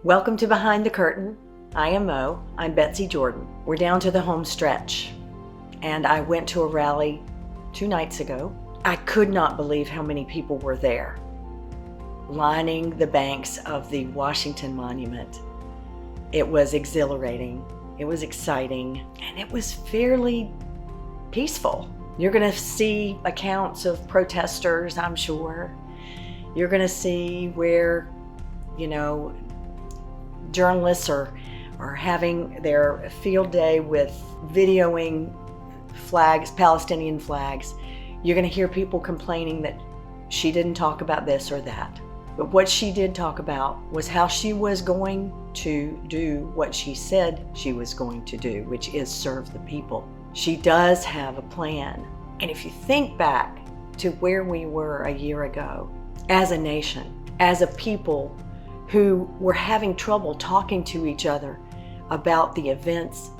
Welcome to Behind the Curtain IMO. I'm Betsy Jordan. We're down to the home stretch, and I went to a rally 2 nights ago. I could not believe how many people were there, lining the banks of the Washington Monument. It was exhilarating, it was exciting, and it was fairly peaceful. You're going to see accounts of protesters, I'm sure. You're going to see where, journalists are having their field day with videoing flags, Palestinian flags. You're going to hear people complaining that she didn't talk about this or that. But what she did talk about was how she was going to do what she said she was going to do, which is serve the people. She does have a plan. And if you think back to where we were a year ago, as a nation, as a people who were having trouble talking to each other about the events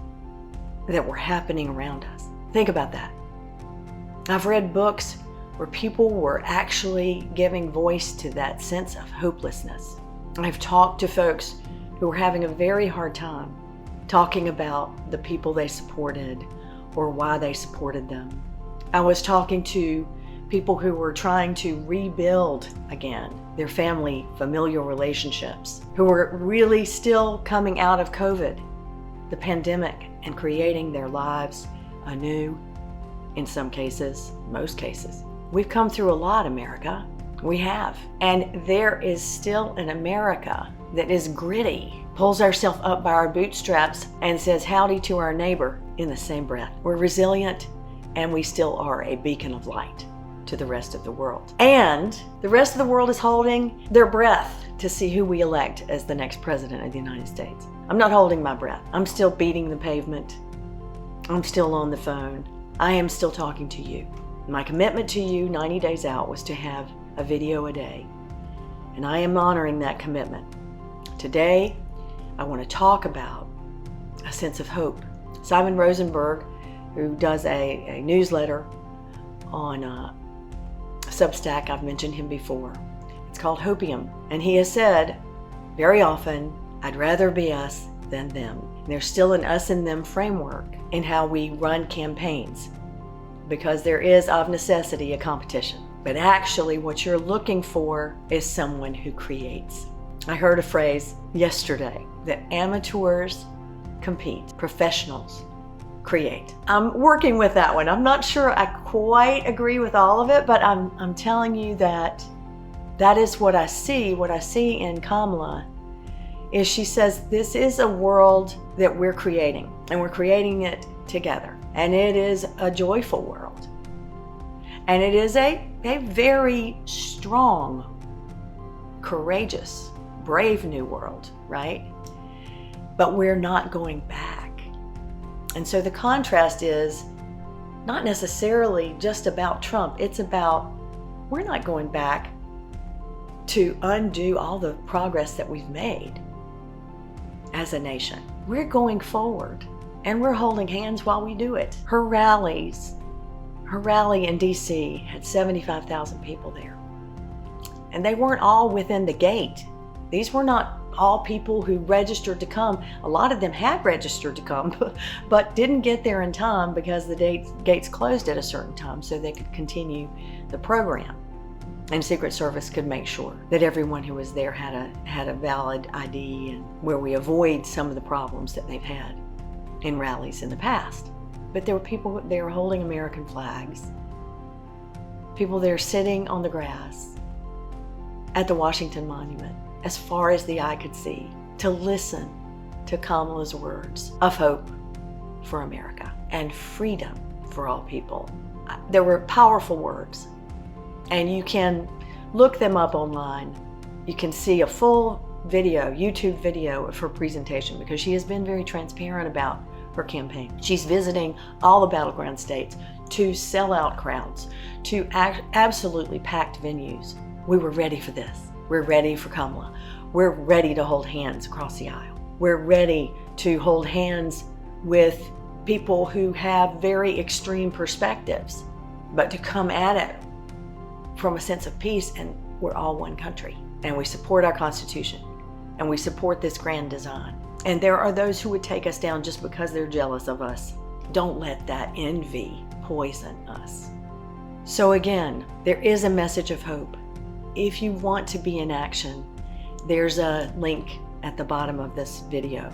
that were happening around us. Think about that. I've read books where people were actually giving voice to that sense of hopelessness. I've talked to folks who were having a very hard time talking about the people they supported or why they supported them. I was talking to people who were trying to rebuild again their family, familial relationships, who were really still coming out of COVID, the pandemic, and creating their lives anew in some cases, most cases. We've come through a lot, America. We have. And there is still an America that is gritty, pulls ourselves up by our bootstraps and says howdy to our neighbor in the same breath. We're resilient, and we still are a beacon of light to the rest of the world. And the rest of the world is holding their breath to see who we elect as the next president of the United States. I'm not holding my breath. I'm still beating the pavement. I'm still on the phone. I am still talking to you. My commitment to you 90 days out was to have a video a day. And I am honoring that commitment. Today, I want to talk about a sense of hope. Simon Rosenberg, who does a newsletter on Substack, I've mentioned him before. It's called Hopium. And he has said very often, I'd rather be us than them. And there's still an us and them framework in how we run campaigns, because there is of necessity a competition. But actually what you're looking for is someone who creates. I heard a phrase yesterday that amateurs compete, professionals create. I'm working with that one. I'm not sure I quite agree with all of it, but I'm telling you that is what I see. What I see in Kamala is she says this is a world that we're creating, and we're creating it together. And it is a joyful world. And it is a very strong, courageous, brave new world, right? But we're not going back. And so the contrast is not necessarily just about Trump. It's about we're not going back to undo all the progress that we've made as a nation. We're going forward, and we're holding hands while we do it. Her rally in DC had 75,000 people there. And they weren't all within the gate. These were not all people who registered to come. A lot of them had registered to come, but didn't get there in time because the gates closed at a certain time so they could continue the program. And Secret Service could make sure that everyone who was there had a valid ID, and where we avoid some of the problems that they've had in rallies in the past. But there were people there holding American flags, people there sitting on the grass at the Washington Monument, as far as the eye could see, to listen to Kamala's words of hope for America and freedom for all people. There were powerful words, and you can look them up online. You can see a full video, YouTube video of her presentation, because she has been very transparent about her campaign. She's visiting all the battleground states to sell out crowds, to absolutely packed venues. We were ready for this. We're ready for Kamala. We're ready to hold hands across the aisle. We're ready to hold hands with people who have very extreme perspectives, but to come at it from a sense of peace, and we're all one country, and we support our Constitution. and we support this grand design. And there are those who would take us down just because they're jealous of us. Don't let that envy poison us. So again, there is a message of hope. If you want to be in action, there's a link at the bottom of this video,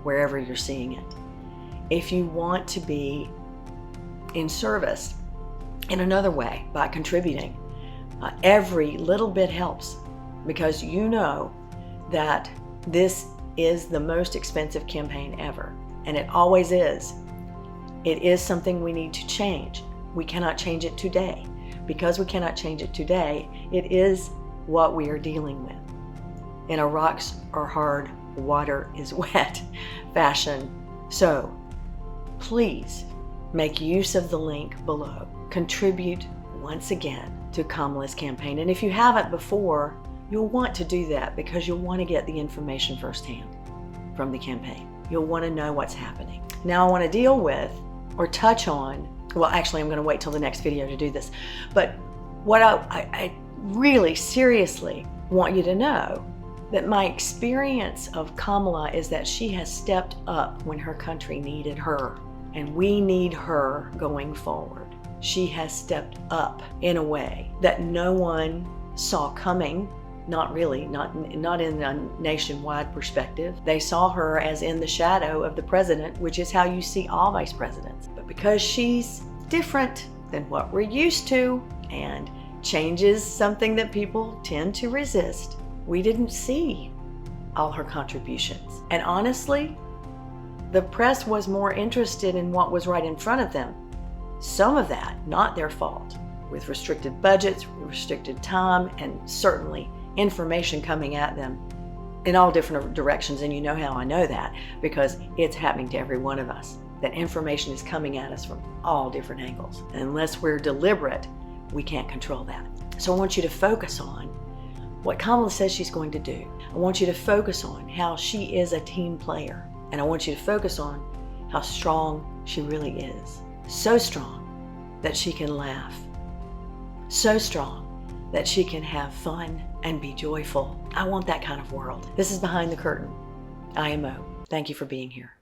wherever you're seeing it. If you want to be in service in another way by contributing, every little bit helps, because you know that this is the most expensive campaign ever, and it always is. It is something we need to change. We cannot change it today. Because we cannot change it today, it is what we are dealing with. In a rocks are hard, water is wet fashion. So please make use of the link below. Contribute once again to Kamala's campaign. And if you haven't before, you'll want to do that because you'll want to get the information firsthand from the campaign. You'll want to know what's happening. Now I want to deal with or touch on, well, actually I'm going to wait till the next video to do this, but what I really seriously want you to know that my experience of Kamala is that she has stepped up when her country needed her, and we need her going forward. She has stepped up in a way that no one saw coming. Not really, not in a nationwide perspective. They saw her as in the shadow of the president, which is how you see all vice presidents. But because she's different than what we're used to, and change is something that people tend to resist, we didn't see all her contributions. And honestly, the press was more interested in what was right in front of them. Some of that, not their fault, with restricted budgets, restricted time, and certainly information coming at them in all different directions. And you know how I know that, because it's happening to every one of us. That information is coming at us from all different angles. And unless we're deliberate, we can't control that. So I want you to focus on what Kamala says she's going to do. I want you to focus on how she is a team player. And I want you to focus on how strong she really is. So strong that she can laugh. So strong that she can have fun and be joyful. I want that kind of world. This is Behind the Curtain IMO. Thank you for being here.